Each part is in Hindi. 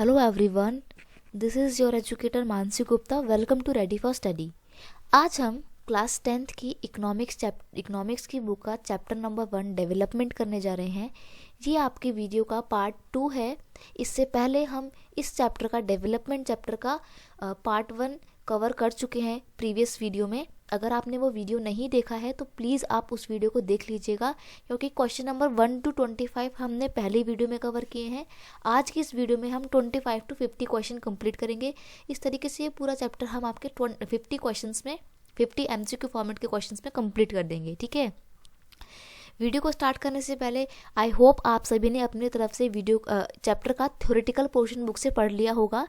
Hello everyone, this is your educator Mansi Gupta. Welcome to ready for study. आज हम क्लास 10th की इकोनॉमिक्स की बुक का चैप्टर नंबर 1 डेवलपमेंट करने जा रहे हैं। ये आपके वीडियो का पार्ट 2 है। इससे पहले हम इस चैप्टर का डेवलपमेंट चैप्टर का पार्ट 1 कवर कर चुके हैं प्रीवियस वीडियो में। अगर आपने वो वीडियो नहीं देखा है तो प्लीज़ आप उस वीडियो को देख लीजिएगा, क्योंकि क्वेश्चन नंबर 1 to 25 हमने पहले वीडियो में कवर किए हैं। आज की इस वीडियो में हम 25 to 50 क्वेश्चन कंप्लीट करेंगे। इस तरीके से ये पूरा चैप्टर हम आपके 50 क्वेश्चंस में 50 MCQ फॉर्मेट के क्वेश्चंस में कंप्लीट कर देंगे। ठीक है, वीडियो को स्टार्ट करने से पहले आई होप आप सभी ने अपनी तरफ से वीडियो चैप्टर का थ्योरेटिकल पोर्शन बुक से पढ़ लिया होगा।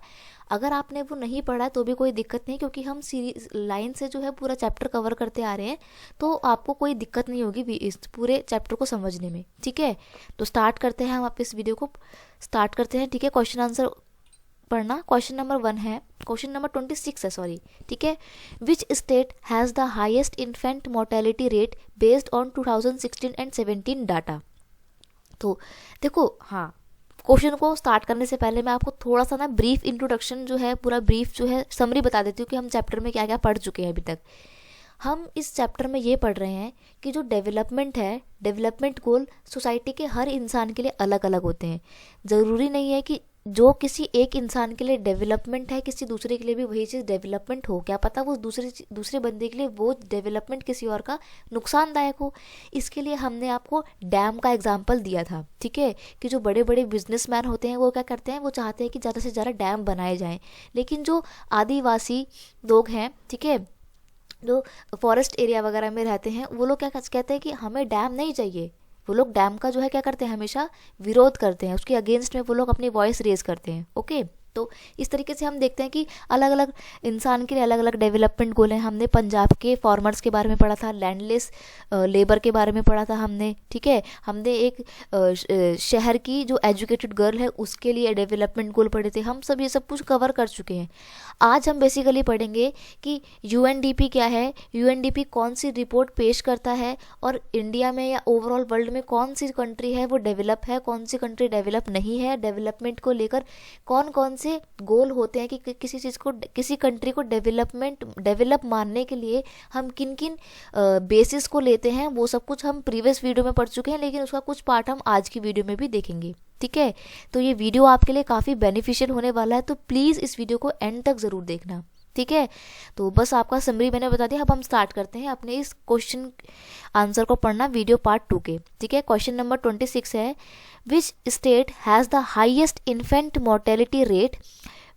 अगर आपने वो नहीं पढ़ा है तो भी कोई दिक्कत नहीं, क्योंकि हम सीरीज लाइन से जो है पूरा चैप्टर कवर करते आ रहे हैं, तो आपको कोई दिक्कत नहीं होगी इस पूरे चैप्टर को समझने में। ठीक है, तो स्टार्ट करते हैं, हम आप इस वीडियो को स्टार्ट करते हैं। ठीक है, क्वेश्चन आंसर पढ़ना। क्वेश्चन नंबर 1 है, क्वेश्चन नंबर 26 है सॉरी। ठीक है, which state has the highest infant mortality rate based on 2016 and 17 data. तो देखो, हाँ, क्वेश्चन को स्टार्ट करने से पहले मैं आपको थोड़ा सा ना ब्रीफ इंट्रोडक्शन जो है, पूरा ब्रीफ जो है समरी बता देती हूँ कि हम चैप्टर में क्या क्या पढ़ चुके हैं अभी तक। हम इस चैप्टर में ये पढ़ रहे हैं कि जो डेवलपमेंट है, डेवलपमेंट गोल सोसाइटी के हर इंसान के लिए अलग अलग होते हैं। ज़रूरी नहीं है कि जो किसी एक इंसान के लिए डेवलपमेंट है किसी दूसरे के लिए भी वही चीज़ डेवलपमेंट हो। क्या पता वो दूसरे बंदे के लिए वो डेवलपमेंट किसी और का नुकसानदायक हो। इसके लिए हमने आपको डैम का एग्जांपल दिया था। ठीक है, कि जो बड़े बड़े बिजनेसमैन होते हैं वो क्या करते हैं, वो चाहते हैं कि ज़्यादा से ज़्यादा डैम बनाए जाएँ, लेकिन जो आदिवासी लोग हैं, ठीक है, जो फॉरेस्ट एरिया वगैरह में रहते हैं, वो लोग क्या कहते हैं कि हमें डैम नहीं चाहिए। वो लोग डैम का जो है क्या करते हैं, हमेशा विरोध करते हैं, उसके अगेंस्ट में वो लोग अपनी वॉइस रेज करते हैं। ओके, तो इस तरीके से हम देखते हैं कि अलग अलग इंसान के लिए अलग अलग डेवलपमेंट गोल हैं। हमने पंजाब के फार्मर्स के बारे में पढ़ा था, लैंडलेस लेबर के बारे में पढ़ा था हमने। ठीक है, हमने एक शहर की जो एजुकेटेड गर्ल है उसके लिए डेवलपमेंट गोल पढ़े थे। हम सब ये सब कुछ कवर कर चुके हैं। आज हम बेसिकली पढ़ेंगे कि UNDP क्या है, UNDP कौन सी रिपोर्ट पेश करता है, और इंडिया में या ओवरऑल वर्ल्ड में कौन सी कंट्री है वो डेवलप है, कौन सी कंट्री डेवलप नहीं है। डेवलपमेंट को लेकर कौन कौन से गोल होते हैं कि किसी चीज़ को, किसी कंट्री को डेवलप मानने के लिए हम किन किन बेसिस को लेते हैं, वो सब कुछ हम प्रीवियस वीडियो में पढ़ चुके हैं, लेकिन उसका कुछ पार्ट हम आज की वीडियो में भी देखेंगे। ठीक है, तो ये वीडियो आपके लिए काफ़ी बेनिफिशियल होने वाला है, तो प्लीज़ इस वीडियो को एंड तक ज़रूर देखना। ठीक है, तो बस आपका समरी मैंने बता दिया। अब हम स्टार्ट करते हैं अपने इस क्वेश्चन आंसर को पढ़ना वीडियो पार्ट 2 के। ठीक है, क्वेश्चन नंबर 26 है, which state has the highest infant mortality rate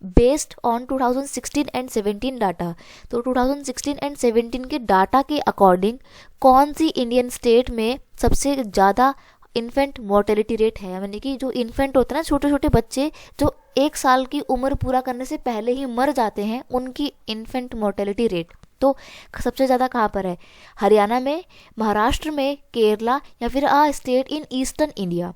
based on 2016 and 17 data. तो 2016 and 17 के डाटा के अकॉर्डिंग कौन सी इंडियन स्टेट में सबसे ज़्यादा इन्फेंट मोर्टेलिटी रेट है। यानी कि जो इन्फेंट होते हैं ना, छोटे छोटे बच्चे जो 1 साल की उम्र पूरा करने से पहले ही मर जाते हैं, उनकी इन्फेंट मोर्टेलिटी रेट तो सबसे ज़्यादा कहाँ पर है, हरियाणा में, महाराष्ट्र में, केरला, या फिर स्टेट इन ईस्टर्न इंडिया।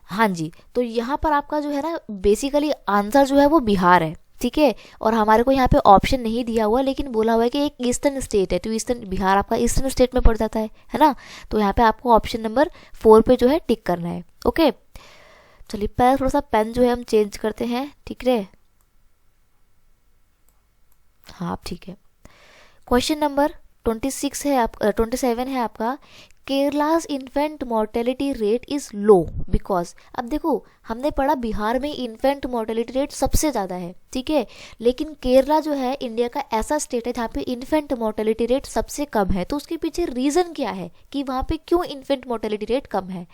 हाँ जी, तो यहाँ पर आपका जो है ना बेसिकली आंसर जो है वो बिहार है। ठीक है, और हमारे को यहाँ पे ऑप्शन नहीं दिया हुआ, लेकिन बोला हुआ है कि एक ईस्टर्न स्टेट है, तो ईस्टर्न बिहार आपका ईस्टर्न स्टेट में पड़ जाता है ना। तो यहाँ पे आपको ऑप्शन नंबर 4 पे जो है टिक करना है। ओके, चलिए पहले थोड़ा सा पेन जो है हम चेंज करते हैं। ठीक है, हाँ ठीक है। क्वेश्चन नंबर 27 है आपका, Kerala's infant mortality rate is low because. अब देखो, हमने पढ़ा बिहार में इन्फेंट मोर्टेलिटी रेट सबसे ज़्यादा है। ठीक है, लेकिन केरला जो है इंडिया का ऐसा स्टेट है जहाँ पे इन्फेंट मोर्टेलिटी रेट सबसे कम है। तो उसके पीछे रीज़न क्या है कि वहाँ पे क्यों इन्फेंट मोर्टेलिटी रेट कम है।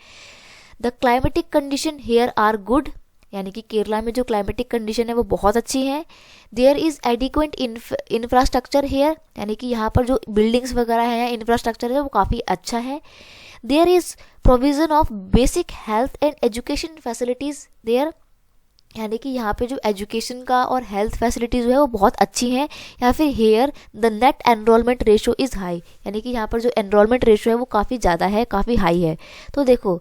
The climatic condition here are good, यानी कि केरला में जो क्लाइमेटिक कंडीशन है वो बहुत अच्छी है। देयर इज़ एडिक्वेंट इंफ्रास्ट्रक्चर हेयर, यानी कि यहाँ पर जो बिल्डिंग्स वगैरह है, इंफ्रास्ट्रक्चर है, वो काफ़ी अच्छा है। There is provision of basic health and education facilities there, यानी कि यहाँ पे जो एजुकेशन का और हेल्थ फैसिलिटीज़ जो है वो बहुत अच्छी हैं। या फिर here the net enrolment ratio is high, यानी कि यहाँ पर जो एनरोलमेंट रेशो है वो काफ़ी ज़्यादा है, काफ़ी हाई है। तो देखो,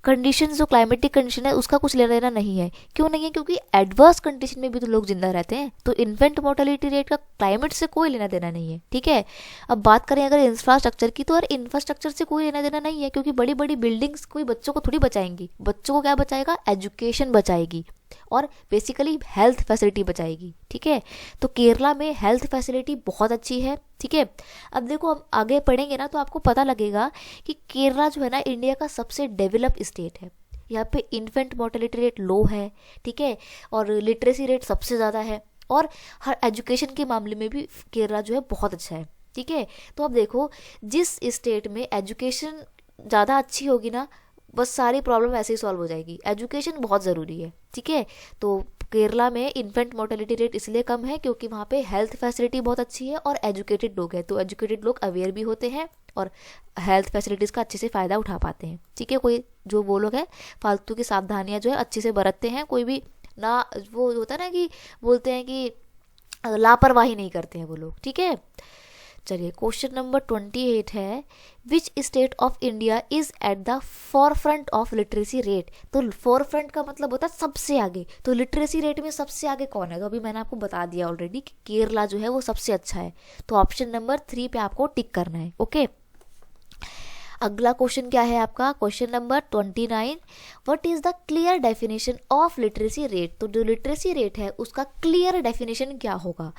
कंडीशन जो क्लाइमेटिक कंडीशन है उसका कुछ लेना देना नहीं है। क्यों नहीं है, क्योंकि एडवर्स कंडीशन में भी तो लोग जिंदा रहते हैं। तो इन्फेंट मोर्टेलिटी रेट का क्लाइमेट से कोई लेना देना नहीं है। ठीक है, अब बात करें अगर इंफ्रास्ट्रक्चर की, तो यार इंफ्रास्ट्रक्चर से कोई लेना देना नहीं है, क्योंकि बड़ी बड़ी बिल्डिंग्स कोई बच्चों को थोड़ी बचाएंगी। बच्चों को क्या बचाएगा, एजुकेशन बचाएगी। और बेसिकली हेल्थ फैसिलिटी बचाएगी। ठीक है, तो केरला में हेल्थ फैसिलिटी बहुत अच्छी है। ठीक है, अब देखो हम आगे पढ़ेंगे ना तो आपको पता लगेगा कि केरला जो है ना इंडिया का सबसे डेवलप स्टेट है। यहाँ पे इन्फेंट मोर्टेलिटी रेट लो है। ठीक है, और लिटरेसी रेट सबसे ज़्यादा है, और हर एजुकेशन के मामले में भी केरला जो है बहुत अच्छा है। ठीक है, तो अब देखो जिस स्टेट में एजुकेशन ज़्यादा अच्छी होगी ना, बस सारी प्रॉब्लम ऐसे ही सॉल्व हो जाएगी। एजुकेशन बहुत ज़रूरी है। ठीक है, तो केरला में इन्फेंट मोर्टेलिटी रेट इसलिए कम है क्योंकि वहाँ पे हेल्थ फैसिलिटी बहुत अच्छी है और एजुकेटेड लोग हैं, तो एजुकेटेड लोग अवेयर भी होते हैं और हेल्थ फैसिलिटीज़ का अच्छे से फ़ायदा उठा पाते हैं। ठीक है, कोई जो वो लोग हैं फालतू की सावधानियाँ जो है अच्छे से बरतते हैं, कोई भी ना वो होता है ना कि बोलते हैं कि लापरवाही नहीं करते हैं वो लोग। ठीक है, चलिए क्वेश्चन नंबर 28 है, which state of India is at the forefront of literacy rate. तो फोरफ्रंट का मतलब होता है सबसे आगे, तो लिटरेसी रेट में सबसे आगे कौन है? तो अभी मैंने आपको बता दिया ऑलरेडी कि केरला जो है वो सबसे अच्छा है, तो ऑप्शन नंबर 3 पे आपको टिक करना है। ओके, अगला क्वेश्चन क्या है आपका, question number 29, what is the clear definition of literacy rate. तो जो लिटरेसी रेट है उसका क्लियर डेफिनेशन क्या होगा?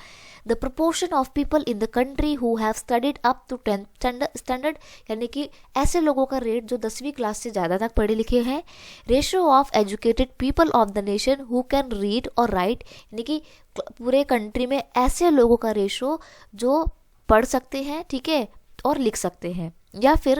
The proportion of people in the country who have studied up to 10th standard, यानी कि ऐसे लोगों का रेट जो 10वीं क्लास से ज़्यादा तक पढ़े लिखे हैं। Ratio of educated people of the nation who can read और राइट, यानी कि पूरे कंट्री में ऐसे लोगों का रेशो जो पढ़ सकते हैं, ठीक है, और लिख सकते हैं। या फिर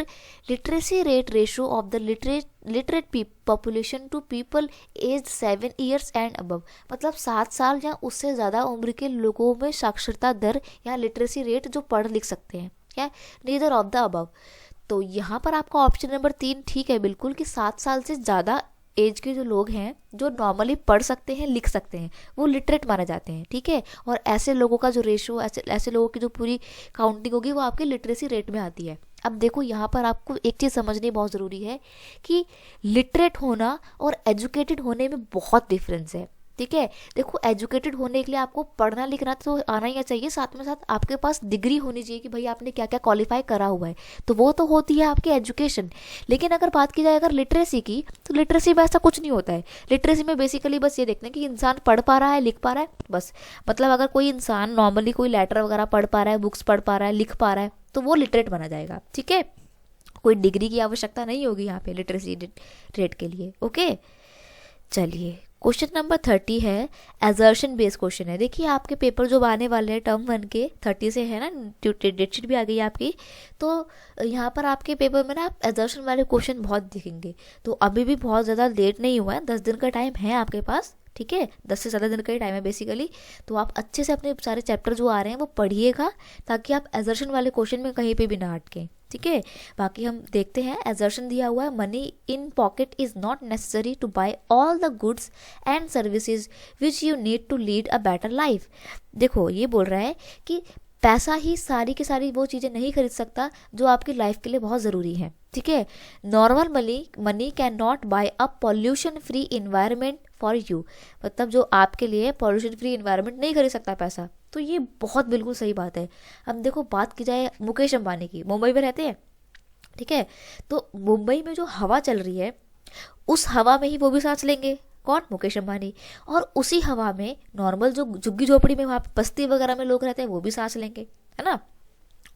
literacy rate ratio of the literate population to people age 7 years and above, मतलब 7 साल या उससे ज़्यादा उम्र के लोगों में साक्षरता दर या लिटरेसी रेट जो पढ़ लिख सकते हैं, क्या नीदर ऑफ द अबव। तो यहाँ पर आपका ऑप्शन नंबर 3 ठीक है बिल्कुल, कि 7 साल से ज़्यादा एज के जो लोग हैं जो नॉर्मली पढ़ सकते हैं लिख सकते हैं वो लिटरेट माने जाते हैं। ठीक है, और ऐसे लोगों का जो रेशो, ऐसे लोगों की जो पूरी काउंटिंग होगी वो आपके लिटरेसी रेट में आती है। अब देखो यहाँ पर आपको एक चीज़ समझनी बहुत ज़रूरी है कि लिटरेट होना और एजुकेटेड होने में बहुत डिफरेंस है। ठीक है, देखो एजुकेटेड होने के लिए आपको पढ़ना लिखना तो आना ही चाहिए, साथ में साथ आपके पास डिग्री होनी चाहिए कि भाई आपने क्या क्या क्वालिफाई करा हुआ है, तो वो तो होती है आपकी एजुकेशन। लेकिन अगर बात की जाए अगर लिटरेसी की, तो लिटरेसी में ऐसा कुछ नहीं होता है। लिटरेसी में बेसिकली बस ये देखते हैं कि इंसान पढ़ पा रहा है, लिख पा रहा है, बस। मतलब अगर कोई इंसान नॉर्मली कोई लेटर वगैरह पढ़ पा रहा है, बुक्स पढ़ पा रहा है, लिख पा रहा है, तो वो लिटरेट माना जाएगा। ठीक है, कोई डिग्री की आवश्यकता नहीं होगी यहाँ पे लिटरेसी रेट के लिए। ओके, चलिए क्वेश्चन नंबर 30 है, एजर्शन बेस्ड क्वेश्चन है। देखिए आपके पेपर जो आने वाले हैं टर्म 1 के 30 से है ना, डेट शीट भी आ गई है आपकी, तो यहाँ पर आपके पेपर में ना आप एजर्शन वाले क्वेश्चन बहुत दिखेंगे। तो अभी भी बहुत ज़्यादा लेट नहीं हुआ है, 10 दिन का टाइम है आपके पास। ठीक है, 10 से ज़्यादा दिन का ही टाइम है बेसिकली, तो आप अच्छे से अपने सारे चैप्टर जो आ रहे हैं वो पढ़िएगा ताकि आप एजर्शन वाले क्वेश्चन में कहीं पे भी ना अटकें। ठीक है, बाकी हम देखते हैं। एजर्शन दिया हुआ है, money in pocket is not necessary to buy all the goods and services which you need to lead a better life. देखो ये बोल रहा है कि पैसा ही सारी की सारी वो चीज़ें नहीं खरीद सकता जो आपकी लाइफ के लिए बहुत ज़रूरी है। ठीक है, normal money can not buy a pollution free environment for you, मतलब जो आपके लिए पॉल्यूशन फ्री इन्वायरमेंट नहीं खरीद सकता पैसा। तो ये बहुत बिल्कुल सही बात है। अब देखो बात की जाए मुकेश अंबानी की, मुंबई में रहते हैं। ठीक है, तो मुंबई में जो हवा चल रही है उस हवा में ही वो भी सांस लेंगे, कौन? मुकेश अंबानी। और उसी हवा में नॉर्मल जो झुग्गी झोपड़ी में वहाँ बस्ती वगैरह में लोग रहते हैं वो भी सांस लेंगे, है ना।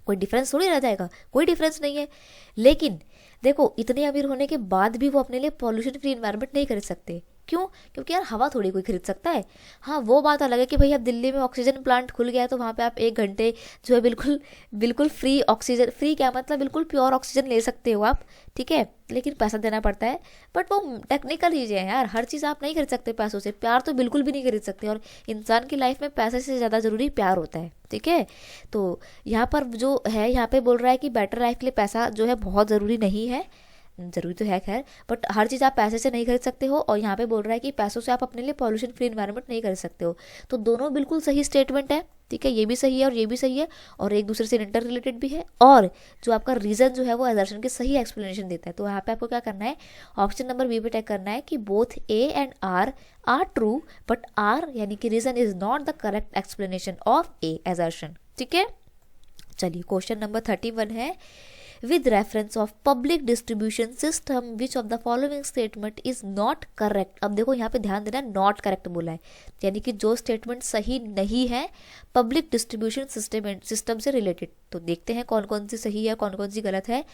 कोई डिफरेंस थोड़ी रह जाएगा, कोई डिफरेंस नहीं है। लेकिन देखो इतने अमीर होने के बाद भी वो अपने लिए पॉल्यूशन फ्री इन्वायरमेंट नहीं खरीद सकते। क्यों? क्योंकि यार हवा थोड़ी कोई खरीद सकता है। हाँ वो बात अलग है कि भाई अब दिल्ली में ऑक्सीजन प्लांट खुल गया है तो वहाँ पे आप 1 घंटे जो है बिल्कुल बिल्कुल फ्री ऑक्सीजन, फ्री क्या मतलब बिल्कुल प्योर ऑक्सीजन ले सकते हो आप। ठीक है, लेकिन पैसा देना पड़ता है, बट वो टेक्निकल चीज़ें हैं यार, हर चीज़ आप नहीं खरीद सकते पैसों से। प्यार तो बिल्कुल भी नहीं खरीद सकते, और इंसान की लाइफ में पैसे से ज़्यादा ज़रूरी प्यार होता है। ठीक है, तो यहाँ पर जो है यहाँ पे बोल रहा है कि बेटर लाइफ के लिए पैसा जो है बहुत ज़रूरी नहीं है, ज़रूरी तो है खैर, बट हर चीज़ आप पैसे से नहीं खरीद सकते हो। और यहाँ पे बोल रहा है कि पैसों से आप अपने लिए पॉल्यूशन फ्री इन्वायरमेंट नहीं खरीद सकते हो। तो दोनों बिल्कुल सही स्टेटमेंट है। ठीक है, ये भी सही है और ये भी सही है, और एक दूसरे से इंटर रिलेटेड भी है, और जो आपका रीज़न जो है वो एजर्शन की सही एक्सप्लेनेशन देता है। तो यहाँ पे आपको क्या करना है, ऑप्शन नंबर बी पे टैग करना है कि both A and R true, but R यानी कि reason is not the correct explanation of A assertion. ठीक है, चलिए क्वेश्चन नंबर 31 है, with reference of public distribution system which of the following statement is not correct. अब देखो यहाँ पे ध्यान देना, नॉट करेक्ट बोला है, यानी कि जो स्टेटमेंट सही नहीं है पब्लिक डिस्ट्रीब्यूशन सिस्टम से रिलेटेड। तो देखते हैं कौन कौन सी सही है, कौन कौन सी गलत है।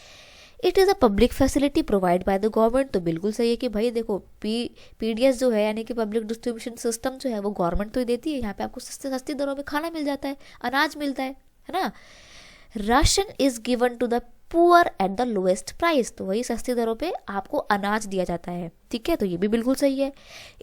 It is a public facility provide by the government, तो बिल्कुल सही है कि भाई देखो पीडीएस जो है यानी कि पब्लिक डिस्ट्रीब्यूशन सिस्टम जो है वो गवर्नमेंट तो ही देती है, यहाँ पे आपको सस्ती दरों में खाना मिल जाता है, अनाज मिलता है ना। Ration is given to the poor at the lowest price, तो वही सस्ती दरों पे आपको अनाज दिया जाता है, ठीक है, तो ये भी बिल्कुल सही है।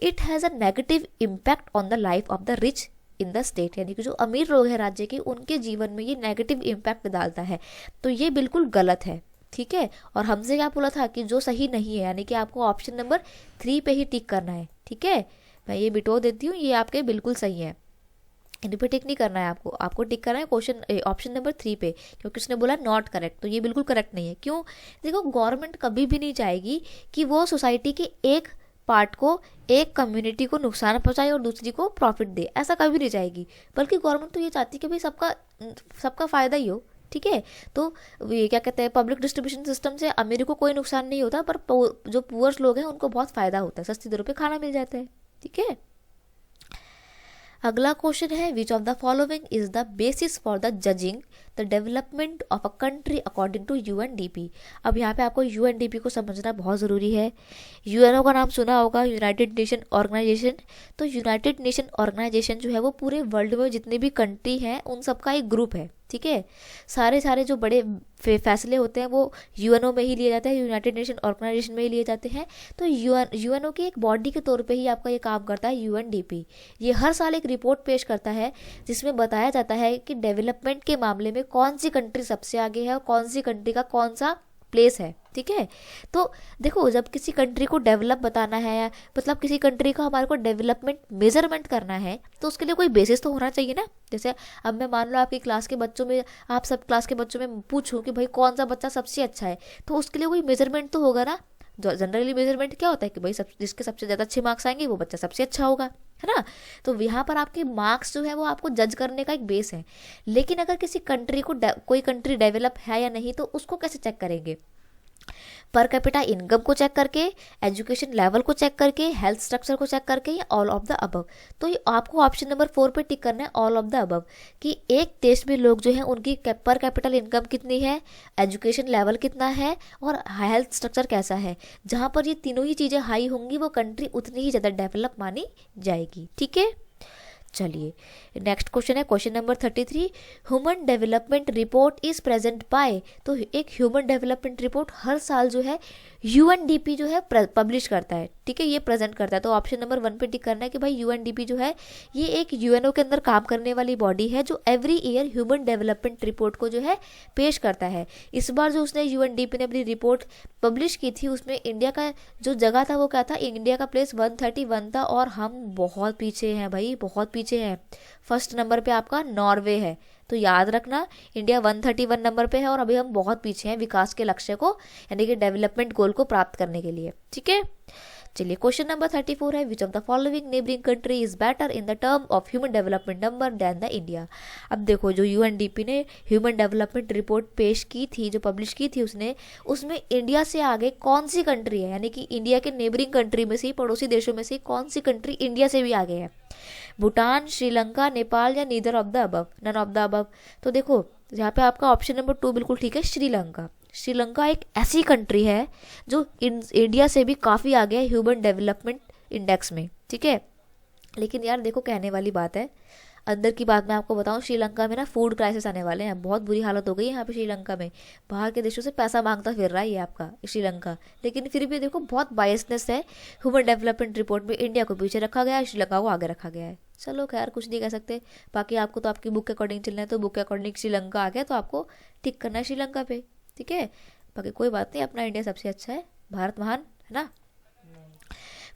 It has a negative impact on the life of the rich in the state, यानी कि जो अमीर लोग हैं राज्य के उनके जीवन में ये नेगेटिव इम्पैक्ट डालता है, तो ये बिल्कुल गलत है, ठीक है। और हमसे क्या बोला था कि जो सही नहीं है यानी कि आपको ऑप्शन नंबर 3 पे ही टिक करना है, ठीक है। मैं ये बिटो देती हूँ, ये आपके बिल्कुल सही है, इन पे टिक नहीं करना है आपको टिक करना है क्वेश्चन ऑप्शन नंबर 3 पे, क्योंकि उसने बोला नॉट करेक्ट, तो ये बिल्कुल करेक्ट नहीं है। क्यों? देखो गवर्नमेंट कभी भी नहीं चाहेगी कि वो सोसाइटी के एक पार्ट को, एक कम्युनिटी को नुकसान पहुंचाए और दूसरी को प्रॉफिट दे, ऐसा कभी नहीं चाहेगी, बल्कि गवर्नमेंट तो ये चाहती है कि भाई सबका फायदा ही हो, ठीक है। तो ये क्या कहते हैं, पब्लिक डिस्ट्रीब्यूशन सिस्टम से अमीर को कोई नुकसान नहीं होता, पर जो पुअर्स लोग हैं उनको बहुत फायदा होता है, सस्ती दरों पे खाना मिल जाता है, ठीक है। अगला क्वेश्चन है, which of the following is the basis for the judging the development of a country according to UNDP. अब यहाँ पे आपको यूएनडीपी को समझना बहुत ज़रूरी है। यूएनओ का नाम सुना होगा, यूनाइटेड नेशन ऑर्गेनाइजेशन। तो यूनाइटेड नेशन ऑर्गेनाइजेशन जो है वो पूरे वर्ल्ड में जितने भी कंट्री हैं उन सबका एक ग्रुप है, ठीक है। सारे जो बड़े फैसले होते हैं वो यूएनओ में ही लिए जाते हैं, यूनाइटेड नेशन ऑर्गेनाइजेशन में ही लिए जाते हैं। तो यूएनओ की एक बॉडी के तौर पे ही आपका ये काम करता है यूएनडीपी। ये हर साल एक रिपोर्ट पेश करता है जिसमें बताया जाता है कि डेवलपमेंट के मामले में कौन सी कंट्री सबसे आगे है और कौन सी कंट्री का कौन सा प्लेस है, ठीक है। तो देखो जब किसी कंट्री को डेवलप बताना है, मतलब किसी कंट्री का हमारे को डेवलपमेंट मेजरमेंट करना है, तो उसके लिए कोई बेसिस तो होना चाहिए ना। जैसे अब मैं मान लो आपकी क्लास के बच्चों में, आप सब क्लास के बच्चों में पूछूं कि भाई कौन सा बच्चा सबसे अच्छा है, तो उसके लिए कोई मेजरमेंट तो होगा ना। जनरली मेजरमेंट क्या होता है कि भाई जिसके सबसे ज़्यादा अच्छे मार्क्स आएंगे वो बच्चा सबसे अच्छा होगा, है ना। तो यहाँ पर आपके मार्क्स जो है वो आपको जज करने का एक बेस है। लेकिन अगर किसी कंट्री को कोई कंट्री डेवलप है या नहीं, तो उसको कैसे चेक करेंगे? पर कैपिटा इनकम को चेक करके, एजुकेशन लेवल को चेक करके, हेल्थ स्ट्रक्चर को चेक करके, या ऑल ऑफ द अबव। तो ये आपको ऑप्शन नंबर 4 पे टिक करना है, ऑल ऑफ द अबव, कि एक देश में लोग जो हैं उनकी पर कैपिटल इनकम कितनी है, एजुकेशन लेवल कितना है और हेल्थ स्ट्रक्चर कैसा है। जहाँ पर ये तीनों ही चीज़ें हाई होंगी वो कंट्री उतनी ही ज़्यादा डेवलप मानी जाएगी, ठीक है। चलिए नेक्स्ट क्वेश्चन है question number 33, human development report is present by. तो एक ह्यूमन डेवलपमेंट रिपोर्ट हर साल जो है यूएनडीपी जो है पब्लिश करता है, ठीक है, ये प्रेजेंट करता है। तो ऑप्शन नंबर 1 पे टिक करना है कि भाई यूएनडीपी जो है ये एक यूएनओ के अंदर काम करने वाली बॉडी है जो every year human development report को जो है पेश करता है। इस बार जो उसने यूएनडीपी ने अपनी रिपोर्ट पब्लिश की थी उसमें इंडिया का जो जगह था वो क्या था, इंडिया का प्लेस 131 था, और हम बहुत पीछे हैं भाई, बहुत पीछे हैं। फर्स्ट नंबर पे आपका नॉर्वे है, तो याद रखना इंडिया 131 नंबर पे है और अभी हम बहुत पीछे हैं विकास के लक्ष्य को, यानी कि डेवलपमेंट गोल को प्राप्त करने के लिए, ठीक है। चलिए क्वेश्चन नंबर 34 है, which of the following neighbouring country is better in the term of human development number than the India. अब देखो जो यूएनडीपी ने ह्यूमन डेवलपमेंट रिपोर्ट पेश की थी, जो पब्लिश की थी उसमें इंडिया से आगे कौन सी कंट्री है, यानी कि इंडिया के नेबरिंग कंट्री में से, पड़ोसी देशों में से कौन सी कंट्री इंडिया से भी आगे है? भूटान, श्रीलंका, नेपाल या neither of the above, none of the above. तो देखो यहाँ पे आपका ऑप्शन नंबर 2 बिल्कुल ठीक है, श्रीलंका। श्रीलंका एक ऐसी कंट्री है जो इंडिया से भी काफ़ी आगे है ह्यूमन डेवलपमेंट इंडेक्स में, ठीक है। लेकिन यार देखो कहने वाली बात है, अंदर की बात मैं आपको बताऊं, श्रीलंका में ना फूड क्राइसिस आने वाले हैं, बहुत बुरी हालत हो गई है यहाँ पे श्रीलंका में। बाहर के देशों से पैसा मांगता फिर रहा है ये आपका श्रीलंका, लेकिन फिर भी देखो बहुत बायसनेस है। ह्यूमन डेवलपमेंट रिपोर्ट में इंडिया को पीछे रखा गया है, श्रीलंका को आगे रखा गया है। चलो खैर कुछ नहीं कह सकते, बाकी आपको तो आपकी बुक के अकॉर्डिंग चलना है, तो बुक के अकॉर्डिंग श्रीलंका आ गया तो आपको टिक करना है श्रीलंका पे, ठीक है। बाकी कोई बात नहीं, अपना इंडिया सबसे अच्छा है, भारत महान है ना।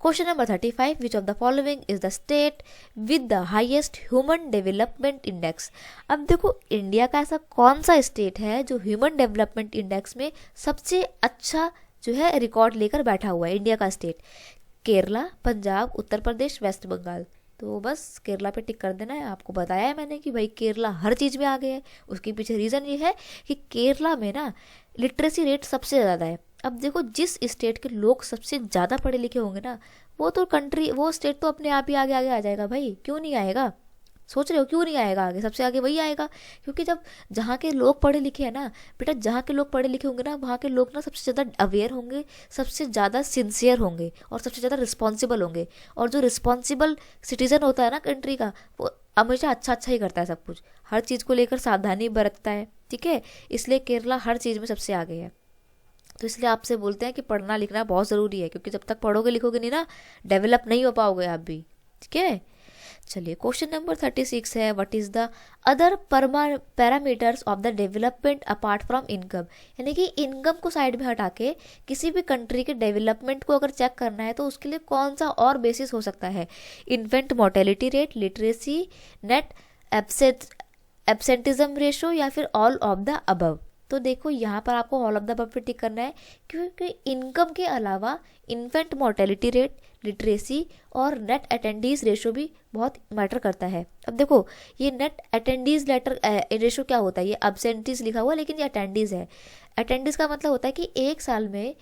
Question number 35, which of the following is the state with the highest human development index. अब देखो इंडिया का ऐसा कौन सा स्टेट है जो ह्यूमन डेवलपमेंट इंडेक्स में सबसे अच्छा जो है रिकॉर्ड लेकर बैठा हुआ है? इंडिया का स्टेट, केरला, पंजाब, उत्तर प्रदेश, वेस्ट बंगाल। तो बस केरला पे टिक कर देना है। आपको बताया है मैंने कि भाई केरला हर चीज़ में आगे है। उसके पीछे रीज़न ये है कि केरला में ना लिटरेसी रेट सबसे ज़्यादा है। अब देखो, जिस स्टेट के लोग सबसे ज़्यादा पढ़े लिखे होंगे ना, वो स्टेट तो अपने आप ही आगे आगे आ जाएगा भाई। क्यों नहीं आएगा? सोच रहे हो क्यों नहीं आएगा आगे? सबसे आगे वही आएगा, क्योंकि जब जहाँ के लोग पढ़े लिखे हैं ना बेटा, जहाँ के लोग पढ़े लिखे होंगे ना, वहाँ के लोग ना सबसे ज़्यादा अवेयर होंगे, सबसे ज़्यादा सिंसियर होंगे और सबसे ज़्यादा रिस्पॉन्सिबल होंगे। और जो रिस्पॉन्सिबल सिटीजन होता है ना कंट्री का, वो हमेशा अच्छा अच्छा ही करता है, सब कुछ हर चीज़ को लेकर सावधानी बरतता है। ठीक है, इसलिए केरला हर चीज़ में सबसे आगे है। तो इसलिए आपसे बोलते हैं कि पढ़ना लिखना बहुत ज़रूरी है, क्योंकि जब तक पढ़ोगे लिखोगे नहीं ना, डेवलप नहीं हो पाओगे आप भी। ठीक है, चलिए क्वेश्चन नंबर 36 है, what is the other parameters of the development apart from income. यानी कि इनकम को साइड में हटा के किसी भी कंट्री के डेवलपमेंट को अगर चेक करना है तो उसके लिए कौन सा और बेसिस हो सकता है? Infant mortality rate, literacy, net absenteeism ratio, या फिर ऑल ऑफ द अबव। तो देखो यहाँ पर आपको ऑल ऑफ द अबव पे टिक करना है, क्योंकि इनकम के अलावा इन्फेंट मोर्टेलिटी रेट, लिटरेसी और नेट अटेंडीज रेशो भी बहुत मैटर करता है। अब देखो, ये नेट अटेंडीज रेशो क्या होता है? ये अब्सेंटीज लिखा हुआ है, लेकिन ये अटेंडीज है। अटेंडीज का मतलब होता है कि एक साल में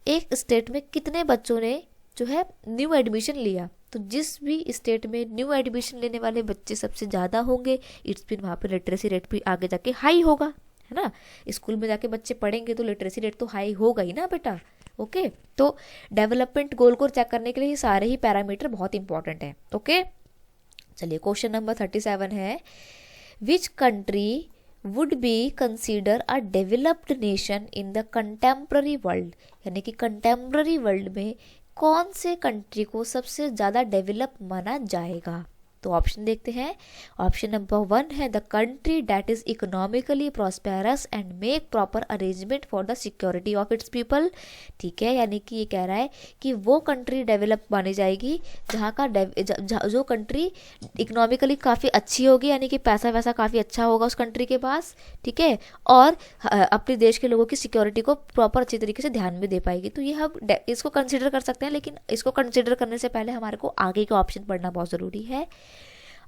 एक स्टेट में कितने बच्चों ने जो है न्यू एडमिशन लिया। तो जिस भी स्टेट में न्यू एडमिशन लेने वाले बच्चे सबसे ज़्यादा होंगे, इट्स मीन वहाँ पर लिटरेसी रेट भी आगे जाके हाई होगा, है ना। स्कूल में जाके बच्चे पढ़ेंगे तो लिटरेसी रेट तो हाई होगा ही ना बेटा। ओके, तो डेवलपमेंट गोल को चेक करने के लिए ये सारे ही पैरामीटर बहुत इंपॉर्टेंट है। ओके, चलिए क्वेश्चन नंबर 37 है, which country would be consider a developed nation in the contemporary world. यानी कि कंटेम्प्ररी वर्ल्ड में कौन से कंट्री को सबसे ज़्यादा डेवलप माना जाएगा? तो ऑप्शन देखते हैं। ऑप्शन नंबर 1 है the country that is economically prosperous and make proper arrangement for the security of its people. ठीक है, यानी कि ये कह रहा है कि वो कंट्री डेवलप मानी जाएगी जहाँ का जो कंट्री इकोनॉमिकली काफ़ी अच्छी होगी, यानी कि पैसा वैसा काफ़ी अच्छा होगा उस कंट्री के पास। ठीक है, और अपने देश के लोगों की सिक्योरिटी को प्रॉपर अच्छी तरीके से ध्यान में दे पाएगी। तो ये हम इसको कंसिडर कर सकते हैं, लेकिन इसको कंसिडर करने से पहले हमारे को आगे के ऑप्शन पढ़ना बहुत ज़रूरी है।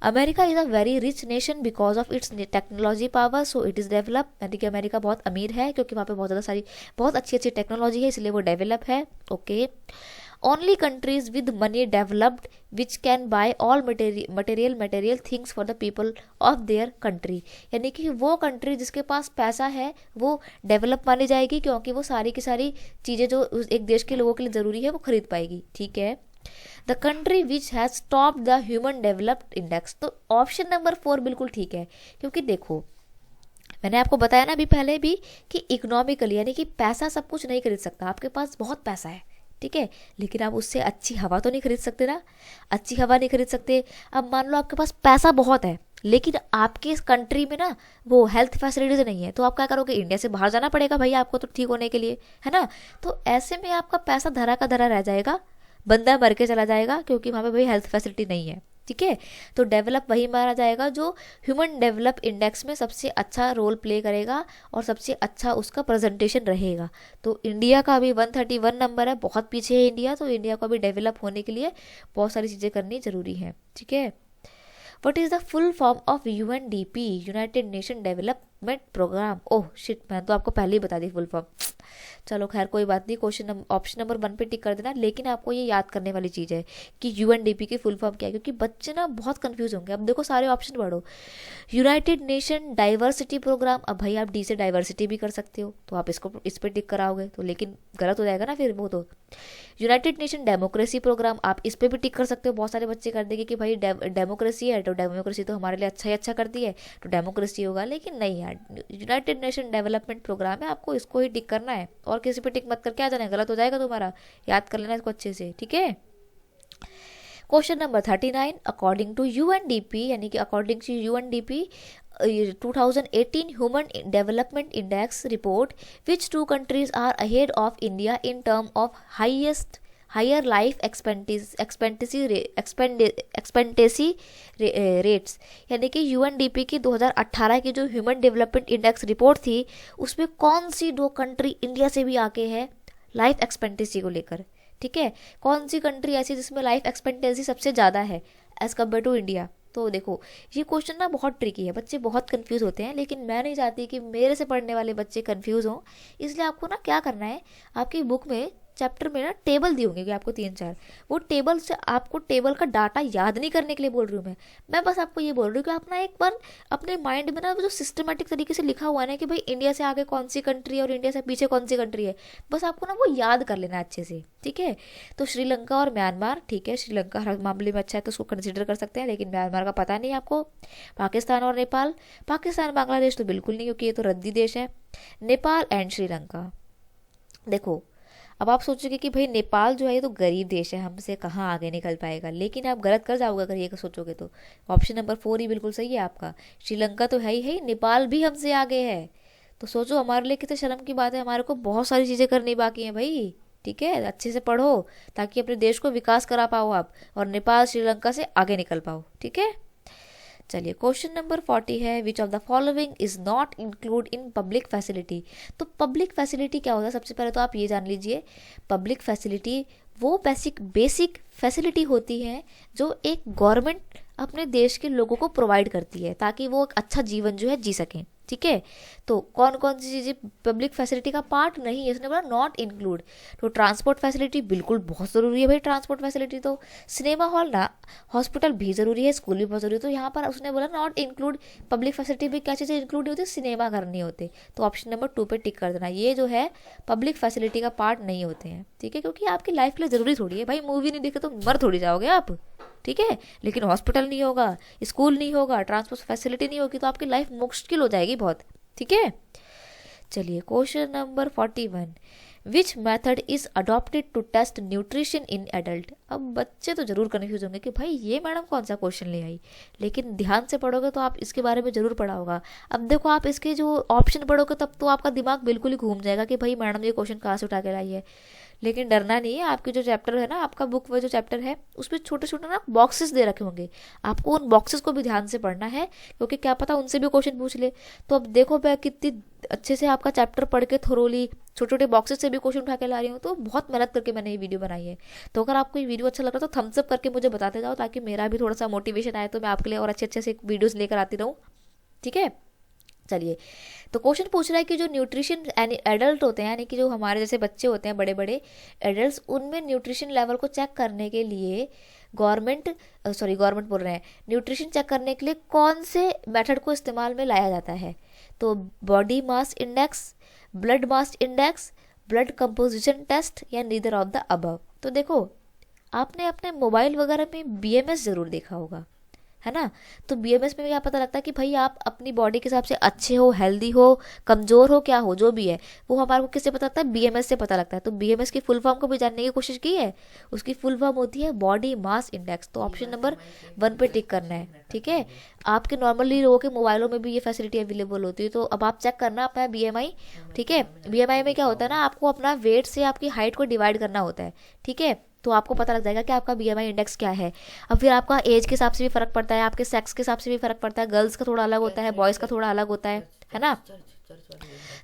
America is a very rich nation because of its technology power, so it is develop. यानी कि अमेरिका बहुत अमीर है क्योंकि वहाँ पे बहुत अच्छी अच्छी टेक्नोलॉजी है, इसलिए वो डेवलप है। Okay, only countries with money developed which can buy all material things for the people of their country. यानी कि वो कंट्री जिसके पास पैसा है वो डेवलप मानी जाएगी, क्योंकि वो सारी की सारी चीज़ें जो एक देश के लोगों के लिए ज़रूरी है वो खरीद पाएगी। ठीक है, the country which has stop the human developed index. तो ऑप्शन नंबर 4 बिल्कुल ठीक है, क्योंकि देखो मैंने आपको बताया ना अभी पहले भी कि इकोनॉमिकली यानी कि पैसा सब कुछ नहीं खरीद सकता। आपके पास बहुत पैसा है, ठीक है, लेकिन आप उससे अच्छी हवा तो नहीं खरीद सकते ना, अच्छी हवा नहीं खरीद सकते। अब मान लो आपके पास पैसा बहुत है लेकिन आपके इस कंट्री में ना वो हेल्थ फैसिलिटीज नहीं है, तो आप क्या करोगे? इंडिया से बाहर जाना पड़ेगा भैया आपको तो ठीक होने के लिए, है ना। तो ऐसे में आपका पैसा धरा का धरा रह जाएगा, बंदा मर के चला जाएगा, क्योंकि वहाँ पे भाई हेल्थ फैसिलिटी नहीं है। ठीक है, तो डेवलप वही माना जाएगा जो ह्यूमन डेवलप इंडेक्स में सबसे अच्छा रोल प्ले करेगा और सबसे अच्छा उसका प्रेजेंटेशन रहेगा। तो इंडिया का अभी 131 नंबर है, बहुत पीछे है इंडिया, तो इंडिया को अभी डेवलप होने के लिए बहुत सारी चीज़ें करनी जरूरी है। ठीक है, what is the full form of UNDP, united nation development programme? Oh shit, मैं तो आपको पहले ही बता दी फुल फॉर्म। चलो खैर कोई बात नहीं, ऑप्शन नंबर 1 पे टिक कर देना, लेकिन आपको ये याद करने वाली चीज़ है कि UNDP की फुल फॉर्म क्या है, क्योंकि बच्चे ना बहुत कंफ्यूज होंगे। अब देखो सारे ऑप्शन पढ़ो, यूनाइटेड नेशन डाइवर्सिटी प्रोग्राम। अब भाई आप डी से डाइवर्सिटी भी कर सकते हो, तो आप इस पर टिक कराओगे तो, लेकिन गलत हो जाएगा ना फिर वो तो। यूनाइटेड नेशन डेमोक्रेसी प्रोग्राम, आप इस पर भी टिक कर सकते हो। बहुत सारे बच्चे कर देंगे कि भाई डेमोक्रेसी है तो डेमोक्रेसी तो हमारे लिए अच्छा ही अच्छा करती है तो डेमोक्रेसी होगा, लेकिन नहीं यार, यूनाइटेड नेशन डेवलपमेंट प्रोग्राम है, आपको इसको ही टिक करना है और किसी पे टिक मत करके आ जाना, गलत हो जाएगा तुम्हारा। याद कर लेना इसको अच्छे से, ठीक है। Question number 39, according to UNDP, यानी कि according to UNDP 2018 human development index report, which 2 countries are ahead of India in term of higher life expectancy rates. यानी कि UNDP की 2018 की जो ह्यूमन डेवलपमेंट इंडेक्स रिपोर्ट थी, उसमें कौन सी 2 कंट्री इंडिया से भी आगे है लाइफ एक्सपेंटेसी को लेकर? ठीक है, कौन सी कंट्री ऐसी है जिसमें लाइफ एक्सपेक्टेंसी सबसे ज़्यादा है एज कम्पेयर टू इंडिया? तो देखो ये क्वेश्चन ना बहुत ट्रिकी है, बच्चे बहुत कंफ्यूज होते हैं, लेकिन मैं नहीं चाहती कि मेरे से पढ़ने वाले बच्चे कंफ्यूज हों। इसलिए आपको ना क्या करना है, आपकी बुक में चैप्टर में ना टेबल दी होंगे आपको 3-4, वो टेबल से आपको टेबल का डाटा याद नहीं करने के लिए बोल रही हूँ मैं बस आपको ये बोल रही हूँ कि आप ना एक बार अपने माइंड में ना जो सिस्टमेटिक तरीके से लिखा हुआ है ना कि भाई इंडिया से आगे कौन सी कंट्री है और इंडिया से पीछे कौन सी कंट्री है, बस आपको ना वो याद कर लेना अच्छे से, ठीक है। तो श्रीलंका और म्यांमार, ठीक है, श्रीलंका हर मामले में अच्छा है तो उसको कंसिडर कर सकते हैं, लेकिन म्यांमार का पता नहीं आपको। पाकिस्तान और नेपाल, पाकिस्तान बांग्लादेश तो बिल्कुल नहीं क्योंकि ये तो रद्दी देश है। नेपाल एंड श्रीलंका। देखो अब आप सोचोगे कि भाई नेपाल जो है ये तो गरीब देश है, हमसे कहाँ आगे निकल पाएगा, लेकिन आप गलत कर जाओगे अगर ये सोचोगे तो। ऑप्शन नंबर 4 ही बिल्कुल सही है आपका। श्रीलंका तो है ही, नेपाल भी हमसे आगे है। तो सोचो हमारे लिए कितने शर्म की बात है, हमारे को बहुत सारी चीज़ें करनी बाकी हैं भाई, ठीक है। अच्छे से पढ़ो ताकि अपने देश को विकास करा पाओ आप और नेपाल श्रीलंका से आगे निकल पाओ, ठीक है। चलिए क्वेश्चन नंबर 40 है, which of the following is not include in public facility. तो पब्लिक फैसिलिटी क्या होता है, सबसे पहले तो आप ये जान लीजिए, पब्लिक फैसिलिटी वो बेसिक फैसिलिटी होती है जो एक गवर्नमेंट अपने देश के लोगों को प्रोवाइड करती है ताकि वो एक अच्छा जीवन जो है जी सकें, ठीक है। तो कौन कौन सी चीज़ें पब्लिक फैसिलिटी का पार्ट नहीं है, इसने बोला नॉट इंक्लूड। तो ट्रांसपोर्ट फैसिलिटी बिल्कुल बहुत ज़रूरी है भाई, ट्रांसपोर्ट फैसिलिटी तो। सिनेमा हॉल ना, हॉस्पिटल भी ज़रूरी है, स्कूल भी बहुत ज़रूरी है। तो यहाँ पर उसने बोला नॉट इंक्लूड पब्लिक फैसिलिटी में क्या चीज़ें इंक्लूड होती है, सिनेमा घर नहीं होते। तो ऑप्शन नंबर 2 पे टिक कर देना, ये जो है पब्लिक फैसिलिटी का पार्ट नहीं होते हैं, ठीक है, क्योंकि आपकी लाइफ के लिए ज़रूरी थोड़ी है भाई, मूवी नहीं देखे तो मर थोड़ी जाओगे आप, ठीक है। लेकिन हॉस्पिटल नहीं होगा, स्कूल नहीं होगा, ट्रांसपोर्ट फैसिलिटी नहीं होगी तो आपकी लाइफ मुश्किल हो जाएगी बहुत, ठीक है। चलिए question number 41, which method is adopted to test nutrition in adult. अब बच्चे तो जरूर कन्फ्यूज होंगे कि भाई ये मैडम कौन सा क्वेश्चन ले आई, लेकिन ध्यान से पढ़ोगे तो आप इसके बारे में जरूर पढ़ा होगा। अब देखो आप इसके जो ऑप्शन पढ़ोगे तब तो आपका दिमाग बिल्कुल ही घूम जाएगा कि भाई मैडम ये क्वेश्चन कहाँ से उठा के लाई है। लेकिन डरना नहीं है, आपके जो चैप्टर है ना, आपका बुक में जो चैप्टर है उसमें छोटे छोटे ना बॉक्सेस दे रखे होंगे, आपको उन बॉक्सेस को भी ध्यान से पढ़ना है क्योंकि क्या पता उनसे भी क्वेश्चन पूछ ले। तो अब देखो मैं कितनी अच्छे से आपका चैप्टर पढ़ के थोरोली छोटे छोटे बॉक्सेस से भी क्वेश्चन उठा के ला रही हूँ, तो बहुत मेहनत करके मैंने ये वीडियो बनाई है। तो अगर आपको ये वीडियो अच्छा लग रहा है तो थम्स अप करके मुझे बताते जाओ ताकि मेरा भी थोड़ा सा मोटिवेशन आए, तो मैं आपके लिए और अच्छे अच्छे से वीडियोज़ लेकर आती रहूँ, ठीक है। चलिए तो क्वेश्चन पूछ रहा है कि जो न्यूट्रिशन एडल्ट होते हैं, यानी कि जो हमारे जैसे बच्चे होते हैं, बड़े बड़े एडल्ट्स, उनमें न्यूट्रिशन लेवल को चेक करने के लिए गवर्नमेंट बोल रहे हैं, न्यूट्रिशन चेक करने के लिए कौन से मेथड को इस्तेमाल में लाया जाता है। तो body mass index, blood mass index, blood composition test या नीदर ऑफ द अबव। तो देखो आपने अपने मोबाइल वगैरह में बीएमएस ज़रूर देखा होगा, है ना। तो बीएमएस में क्या पता लगता है कि भाई आप अपनी बॉडी के हिसाब से अच्छे हो, हेल्दी हो, कमज़ोर हो, क्या हो, जो भी है वो हमारे को किससे पता लगता है, बीएमएस से पता लगता है। तो बीएमएस की फुल फॉर्म को भी जानने की कोशिश की है, उसकी फुल फॉर्म होती है बॉडी मास इंडेक्स। तो ऑप्शन नंबर 1 पे टिक करना है, ठीक है। आपके नॉर्मली लोगों के मोबाइलों में भी ये फैसिलिटी अवेलेबल होती है। तो अब आप चेक करना अपना बीएमआई, ठीक है। बीएमआई में क्या होता है ना, आपको अपना वेट से आपकी हाइट को डिवाइड करना होता है, ठीक है। तो आपको पता लग जाएगा कि आपका बीएमआई इंडेक्स क्या है। अब फिर आपका एज के हिसाब से भी फ़र्क पड़ता है, आपके सेक्स के हिसाब से भी फ़र्क पड़ता है, गर्ल्स का थोड़ा अलग होता है, बॉयज़ का थोड़ा अलग होता है ना।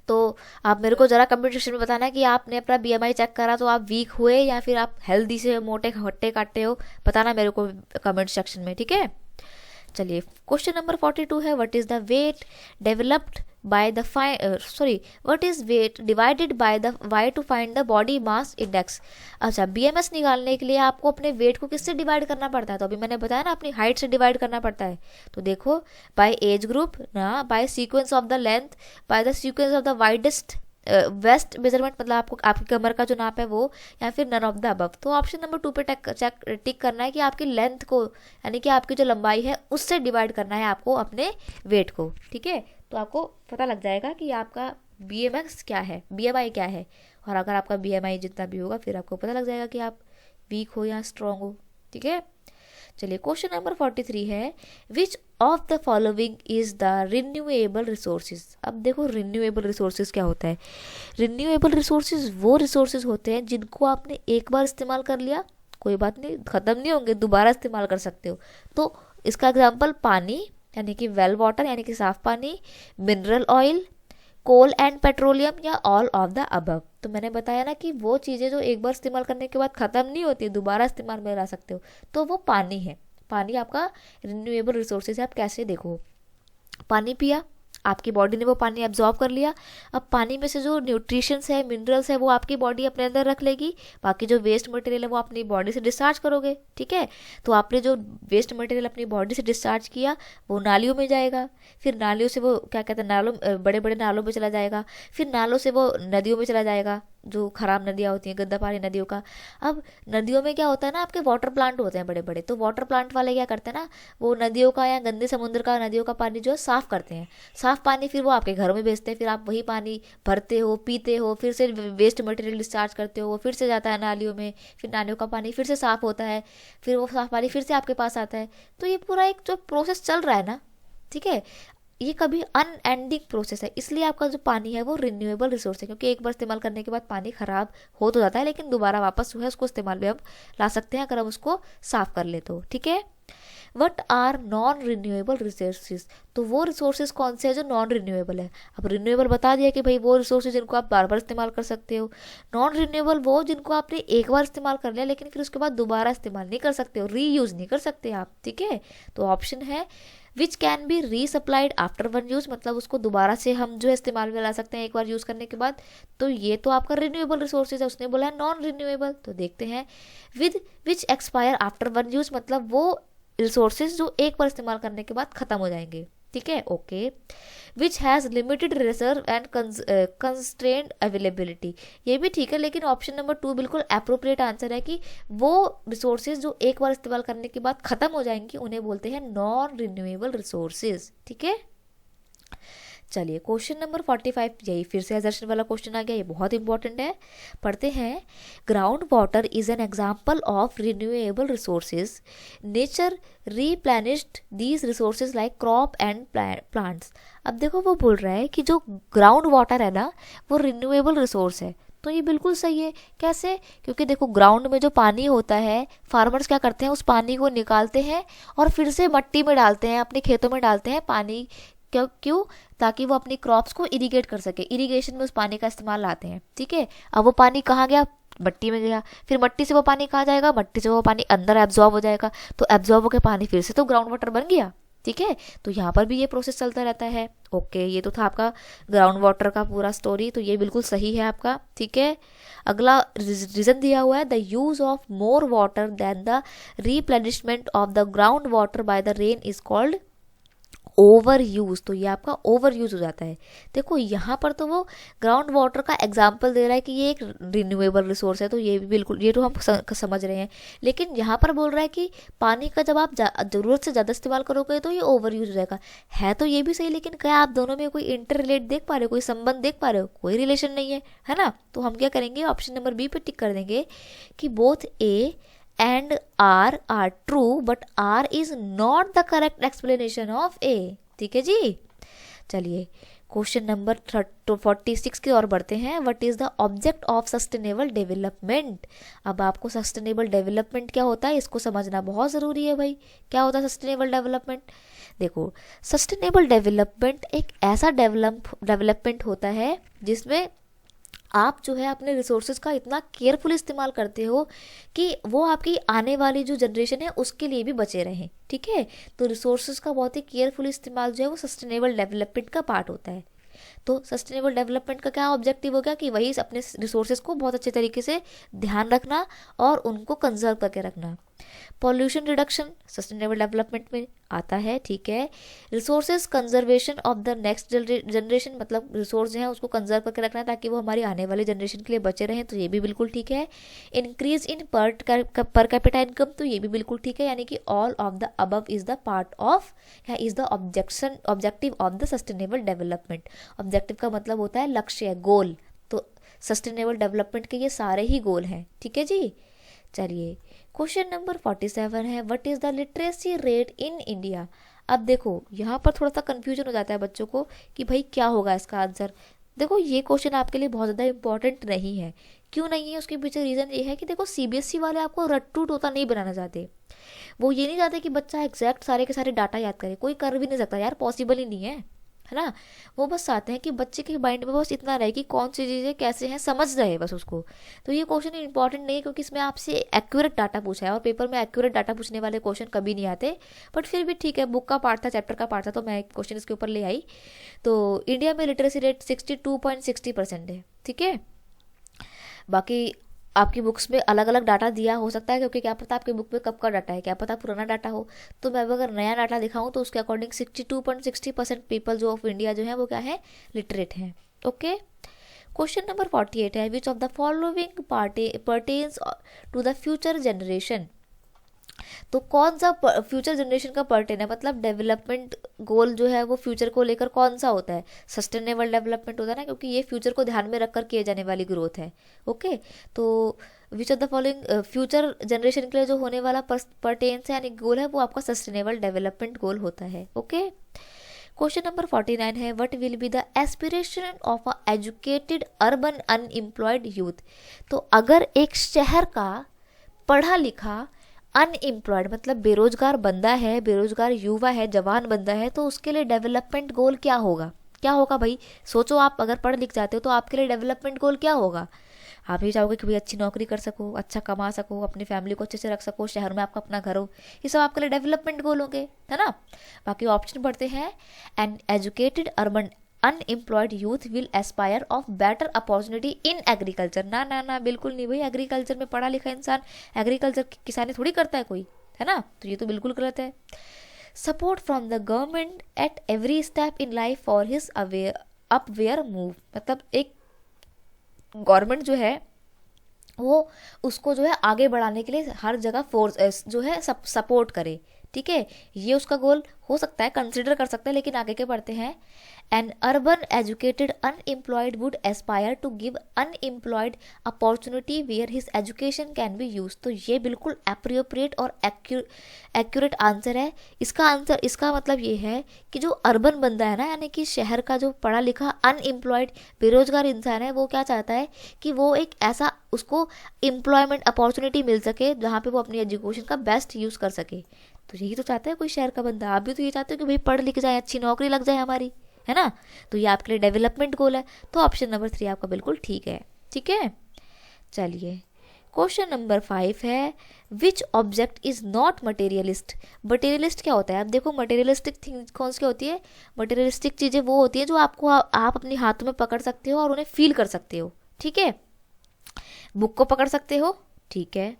तो आप मेरे को ज़रा कमेंट सेक्शन में बताना कि आपने अपना बीएमआई चेक करा तो आप वीक हुए या फिर आप हेल्दी से मोटे हट्टे काटते हो, बताना मेरे को कमेंट सेक्शन में, ठीक है। चलिए क्वेश्चन नंबर 42 है, what is the weight developed by the what is weight divided by the Y to find the body mass index. अच्छा, बीएमएस निकालने के लिए आपको अपने वेट को किससे डिवाइड करना पड़ता है, तो अभी मैंने बताया ना अपनी हाइट से डिवाइड करना पड़ता है। तो देखो बाय एज ग्रुप ना, by sequence of the length, by the sequence of the widest waist measurement, मतलब आपको आपकी कमर का जो नाप है वो, या फिर नन ऑफ द अबव। तो ऑप्शन नंबर 2 पे टिक करना है कि आपकी लेंथ को, यानी कि आपकी जो लंबाई है उससे डिवाइड करना है आपको अपने वेट को, ठीक है। तो आपको पता लग जाएगा कि आपका बीएमएक्स क्या है, बीएमआई क्या है, और अगर आपका बीएमआई जितना भी होगा फिर आपको पता लग जाएगा कि आप वीक हो या स्ट्रांग हो, ठीक है। चलिए क्वेश्चन नंबर 43 है, which of the following is the renewable resources. अब देखो रिन्यूएबल रिसोर्सेज क्या होता है। रिन्यूएबल रिसोर्सेज वो रिसोर्सेज होते हैं जिनको आपने एक बार इस्तेमाल कर लिया, कोई बात नहीं, ख़त्म नहीं होंगे, दोबारा इस्तेमाल कर सकते हो। तो इसका एग्जाम्पल पानी, यानी कि वेल वाटर, यानी कि साफ पानी, mineral oil, coal and petroleum, या ऑल ऑफ द अबव। तो मैंने बताया ना कि वो चीज़ें जो एक बार इस्तेमाल करने के बाद ख़त्म नहीं होती, दोबारा इस्तेमाल में ला सकते हो, तो वो पानी है। पानी आपका रिन्यूएबल रिसोर्सेज है। आप कैसे देखो, पानी पिया, आपकी बॉडी ने वो पानी एब्जॉर्ब कर लिया, अब पानी में से जो न्यूट्रिशंस है, मिनरल्स है, वो आपकी बॉडी अपने अंदर रख लेगी, बाकी जो वेस्ट मटेरियल है वो अपनी बॉडी से डिस्चार्ज करोगे, ठीक है। तो आपने जो वेस्ट मटेरियल अपनी बॉडी से डिस्चार्ज किया वो नालियों में जाएगा, फिर नालियों से वो क्या कहते हैं, नालों, बड़े बड़े नालों में चला जाएगा, फिर नालों से वो नदियों में चला जाएगा, जो खराब नदियाँ होती हैं, गंदा पानी नदियों का। अब नदियों में क्या होता है ना, आपके वाटर प्लांट होते हैं बड़े बड़े, तो वाटर प्लांट वाले क्या करते हैं ना, वो नदियों का या गंदे समुद्र का, नदियों का पानी जो है साफ़ करते हैं। साफ़ पानी फिर वो आपके घरों में भेजते हैं, फिर आप वही पानी भरते हो, पीते हो, फिर से वेस्ट मटेरियल डिस्चार्ज करते हो, वो फिर से जाता है नालियों में, फिर नालियों का पानी फिर से साफ़ होता है, फिर वो साफ़ पानी फिर से आपके पास आता है। तो ये पूरा एक जो प्रोसेस चल रहा है ना, ठीक है, ये कभी अनएंडिंग प्रोसेस है। इसलिए आपका जो पानी है वो रिन्यूएबल रिसोर्स है, क्योंकि एक बार इस्तेमाल करने के बाद पानी खराब हो तो जाता है, लेकिन दोबारा वापस जो है उसको इस्तेमाल में हम ला सकते हैं अगर हम उसको साफ कर ले तो, ठीक है। What are non renewable resources, तो वो रिसोर्सेज कौन से हैं जो नॉन रिन्यूएबल है। अब रिन्यूएबल बता दिया कि भाई वो रिसोर्सेज जिनको आप बार बार इस्तेमाल कर सकते हो, नॉन रिन्यूएबल वो जिनको आपने एक बार इस्तेमाल कर लिया लेकिन फिर उसके बाद दोबारा इस्तेमाल नहीं कर सकते हो, रीयूज नहीं कर सकते आप, ठीक है। तो ऑप्शन है which can be resupplied after one use, मतलब उसको दोबारा से हम जो है इस्तेमाल में ला सकते हैं एक बार यूज़ करने के बाद। तो ये तो आपका रिन्यूएबल रिसोर्सेज है, उसने बोला है नॉन रिन्यूएबल। तो देखते हैं, with which expire after one use, मतलब वो रिसोर्सेज जो एक बार इस्तेमाल करने के बाद खत्म हो जाएंगे, ठीक है, okay. Which has limited reserve and constrained availability, ये भी ठीक है, लेकिन ऑप्शन नंबर 2 बिल्कुल अप्रोप्रिएट आंसर है कि वो रिसोर्सेज जो एक बार इस्तेमाल करने के बाद खत्म हो जाएंगी उन्हें बोलते हैं नॉन रिन्यूएबल रिसोर्सेज, ठीक है। चलिए क्वेश्चन नंबर 45, यही फिर से असर्शन वाला क्वेश्चन आ गया, ये बहुत इंपॉर्टेंट है, पढ़ते हैं। Ground water is an example of renewable resources, nature replenished these resources like crop and plants. अब देखो वो बोल रहा है कि जो ग्राउंड वाटर है ना वो रिन्यूएबल रिसोर्स है, तो ये बिल्कुल सही है। कैसे? क्योंकि देखो ग्राउंड में जो पानी होता है, फार्मर्स क्या करते हैं, उस पानी को निकालते हैं और फिर से मिट्टी में डालते हैं, अपने खेतों में डालते हैं पानी, क्यों? ताकि वो अपनी क्रॉप्स को इरिगेट कर सके, इरिगेशन में उस पानी का इस्तेमाल लाते हैं, ठीक है। अब वो पानी कहाँ गया? मिट्टी में गया, फिर मिट्टी से वो पानी कहाँ जाएगा? मिट्टी से वो पानी अंदर एब्जॉर्ब हो जाएगा, तो एब्जॉर्ब होकर पानी फिर से तो ग्राउंड वाटर बन गया, ठीक है। तो यहाँ पर भी ये प्रोसेस चलता रहता है, ओके। ये तो था आपका ग्राउंड वाटर का पूरा स्टोरी, तो ये बिल्कुल सही है आपका, ठीक है। अगला रीजन दिया हुआ है, the use of more water than the replenishment of the ground water by the rain is called over use, तो ये आपका ओवर यूज हो जाता है। देखो यहाँ पर तो वो ग्राउंड वाटर का एग्जाम्पल दे रहा है कि ये एक रिन्यूएबल रिसोर्स है, तो ये भी बिल्कुल, ये तो हम समझ रहे हैं, लेकिन यहाँ पर बोल रहा है कि पानी का जब आप ज़रूरत से ज़्यादा इस्तेमाल करोगे तो ये ओवर यूज हो जाएगा। है तो ये भी सही, लेकिन क्या आप दोनों में कोई इंटर रिलेट देख पा रहे हो, कोई संबंध देख पा रहे हो? कोई रिलेशन नहीं है ना। तो हम क्या करेंगे, ऑप्शन नंबर बी पे टिक कर देंगे कि both A and R are true but R is not the correct explanation of A, ठीक है जी। चलिए क्वेश्चन नंबर 46 की ओर बढ़ते हैं। What is the object of sustainable development. अब आपको सस्टेनेबल डेवलपमेंट क्या होता है इसको समझना बहुत ज़रूरी है भाई। क्या होता है सस्टेनेबल डेवलपमेंट? देखो सस्टेनेबल डेवलपमेंट एक ऐसा डेवलपमेंट होता है जिसमें आप जो है अपने रिसोर्सेज का इतना केयरफुल इस्तेमाल करते हो कि वो आपकी आने वाली जो जनरेशन है उसके लिए भी बचे रहें, ठीक है। तो रिसोर्सेज का बहुत ही केयरफुल इस्तेमाल जो है वो सस्टेनेबल डेवलपमेंट का पार्ट होता है। तो सस्टेनेबल डेवलपमेंट का क्या ऑब्जेक्टिव हो गया कि वही अपने रिसोर्सेज को बहुत अच्छे तरीके से ध्यान रखना और उनको कंजर्व करके रखना। पॉल्यूशन रिडक्शन सस्टेनेबल डेवलपमेंट में आता है, ठीक है। Resources conservation of the next generation, मतलब रिसोर्स जो है उसको कंजर्व करके रखना ताकि वो हमारी आने वाली जनरेशन के लिए बचे रहें, तो ये भी बिल्कुल ठीक है। Increase in per capita income, तो ये भी बिल्कुल ठीक है, यानी कि all of the above is the part of या is the objective of the sustainable development. Objective का मतलब होता है लक्ष्य, गोल, तो सस्टेनेबल डेवलपमेंट के ये सारे ही गोल हैं, ठीक है जी। चलिए क्वेश्चन नंबर 47 है, what is the literacy rate in India. अब देखो यहाँ पर थोड़ा सा कंफ्यूजन हो जाता है बच्चों को कि भाई क्या होगा इसका आंसर। देखो ये क्वेश्चन आपके लिए बहुत ज़्यादा इंपॉर्टेंट नहीं है। क्यों नहीं है? उसके पीछे रीज़न ये है कि देखो सीबीएसई वाले आपको रट्टू तोता नहीं बनाना चाहते। वो ये नहीं चाहते कि बच्चा एग्जैक्ट सारे के सारे डाटा याद करे, कोई कर भी नहीं सकता यार, पॉसिबल ही नहीं है है ना। वो बस चाहते हैं कि बच्चे के माइंड में बस इतना रहे कि कौन सी चीज़ें कैसे हैं समझ रहे बस उसको। तो ये क्वेश्चन इंपॉर्टेंट नहीं है क्योंकि इसमें आपसे एक्यूरेट डाटा पूछा है और पेपर में एक्यूरेट डाटा पूछने वाले क्वेश्चन कभी नहीं आते। बट फिर भी ठीक है, बुक का पार्ट था, चैप्टर का पार्ट था, तो मैं एक क्वेश्चन इसके ऊपर ले आई। तो इंडिया में लिटरेसी रेट 62.60% है, ठीक है। बाकी आपकी बुक्स में अलग अलग डाटा दिया हो सकता है क्योंकि क्या पता आपकी बुक में कब का डाटा है, क्या पता पुराना डाटा हो। तो मैं अगर नया डाटा दिखाऊं तो उसके अकॉर्डिंग 62.60% पीपल जो ऑफ इंडिया जो है वो क्या है, लिटरेट हैं। ओके, क्वेश्चन नंबर 48 है, which of the following pertains to the future generation. तो कौन सा फ्यूचर जनरेशन का पर्टेन है, मतलब डेवलपमेंट गोल जो है वो फ्यूचर को लेकर कौन सा होता है, सस्टेनेबल डेवलपमेंट होता है ना, क्योंकि ये फ्यूचर को ध्यान में रखकर किए जाने वाली ग्रोथ है। ओके, तो विच of the following future generation के लिए जो होने वाला पर्टेन्स है यानी गोल है वो आपका सस्टेनेबल डेवलपमेंट गोल होता है। ओके, क्वेश्चन नंबर 49 है, what will be the aspiration of a educated urban unemployed youth. तो अगर एक शहर का पढ़ा लिखा अनएम्प्लॉयड मतलब बेरोजगार बंदा है, बेरोजगार युवा है, जवान बंदा है, तो उसके लिए डेवलपमेंट गोल क्या होगा, क्या होगा भाई। सोचो, आप अगर पढ़ लिख जाते हो तो आपके लिए डेवलपमेंट गोल क्या होगा। आप ये चाहोगे कि भाई अच्छी नौकरी कर सको, अच्छा कमा सको, अपनी फैमिली को अच्छे से रख सको, शहर में आपका अपना घर हो, ये सब आपके लिए डेवलपमेंट गोल होंगे, है ना। बाकी ऑप्शन बढ़ते हैं, an educated urban unemployed youth will Aspire of better opportunity in agriculture. ना ना ना, बिल्कुल नहीं भाई, एग्रीकल्चर में पढ़ा लिखा इंसान एग्रीकल्चर की किसानी थोड़ी करता है कोई, है ना, तो ये तो बिल्कुल गलत है। Support from the government at every step in life for his upward move, मतलब एक गवर्नमेंट जो है वो उसको जो है आगे बढ़ाने के लिए हर जगह फोर्स जो है सपोर्ट करे, ठीक है, ये उसका गोल हो सकता है, कंसिडर कर सकते हैं। लेकिन आगे के पढ़ते हैं, an urban educated unemployed would aspire to give unemployed opportunity where his education can be use. तो ये बिल्कुल एप्रोप्रिएट और एक्यूरेट आंसर है। इसका मतलब ये है कि जो अर्बन बंदा है ना, यानी कि शहर का जो पढ़ा लिखा अनएम्प्लॉयड बेरोजगार इंसान है, वो क्या चाहता है कि वो एक ऐसा उसको एम्प्लॉयमेंट अपॉर्चुनिटी मिल सके जहाँ पे वो अपनी एजुकेशन का बेस्ट यूज़ कर सके। तो यही तो चाहता है कोई शहर का बंदा, आप भी तो ये चाहते हो कि भाई पढ़ लिख जाए, अच्छी नौकरी लग जाए हमारी, है ना। तो ये आपके लिए डेवलपमेंट गोल है, तो ऑप्शन नंबर 3 आपका बिल्कुल ठीक है, ठीक है। चलिए, क्वेश्चन नंबर 5 है, which object is not materialist. Materialist क्या होता है, अब देखो मटेरियलिस्टिक थिंग कौन सी होती है, मटेरियलिस्टिक चीज़ें वो होती है जो आपको आप अपने हाथों में पकड़ सकते हो और उन्हें फील कर सकते हो, ठीक है। बुक को पकड़ सकते हो, ठीक है,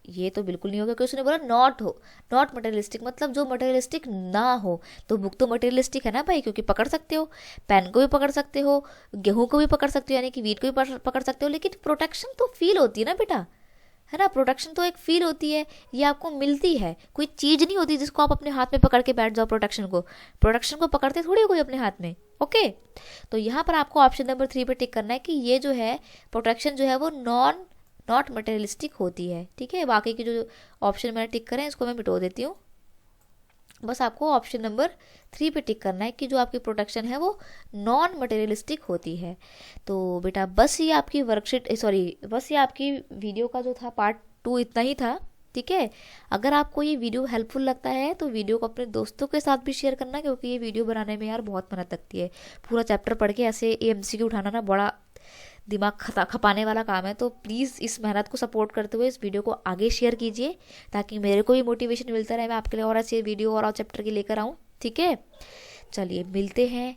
ये तो बिल्कुल नहीं होगा क्योंकि उसने बोला नॉट मटेरियलिस्टिक, मतलब जो मटेरियलिस्टिक ना हो। तो बुक तो मटेरियलिस्टिक है ना भाई, क्योंकि पकड़ सकते हो, पेन को भी पकड़ सकते हो, गेहूं को भी पकड़ सकते हो, यानी कि वीट को भी पकड़ सकते हो। लेकिन प्रोटेक्शन तो फील होती है ना बेटा, है ना, प्रोटेक्शन तो एक फील होती है, ये आपको मिलती है, कोई चीज़ नहीं होती जिसको आप अपने हाथ में पकड़ के बैठ जाओ। प्रोटेक्शन को पकड़ते थोड़ी कोई अपने हाथ में। ओके, तो यहाँ पर आपको ऑप्शन नंबर 3 पे टिक करना है कि ये जो है प्रोटेक्शन जो है वो नॉट मटेरियलिस्टिक होती है, ठीक है। बाकी के जो ऑप्शन मैंने टिक करें इसको मैं मिटो देती हूँ। बस आपको ऑप्शन नंबर 3 पे टिक करना है कि जो आपकी प्रोटेक्शन है वो नॉन मटेरियलिस्टिक होती है। तो बेटा बस ये आपकी बस ये आपकी वीडियो का जो था पार्ट 2 इतना ही था, ठीक है। अगर आपको ये वीडियो हेल्पफुल लगता है तो वीडियो को अपने दोस्तों के साथ भी शेयर करना, क्योंकि ये वीडियो बनाने में यार बहुत मेहनत लगती है। पूरा चैप्टर पढ़ के ऐसे एमसीक्यू उठाना ना बड़ा दिमाग खपाने वाला काम है। तो प्लीज़ इस मेहनत को सपोर्ट करते हुए इस वीडियो को आगे शेयर कीजिए ताकि मेरे को भी मोटिवेशन मिलता रहे, मैं आपके लिए और अच्छे वीडियो और चैप्टर के लेकर आऊँ, ठीक है। चलिए मिलते हैं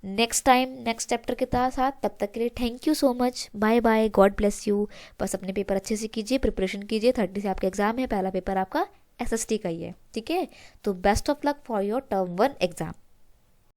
नेक्स्ट टाइम नेक्स्ट चैप्टर के साथ, तब तक के लिए thank you so much, bye bye, God bless you. बस अपने पेपर अच्छे से कीजिए, प्रिपरेशन कीजिए, 30 से आपका एग्जाम है, पहला पेपर आपका SST का ही है, ठीक है। तो best of luck for your term 1 exam.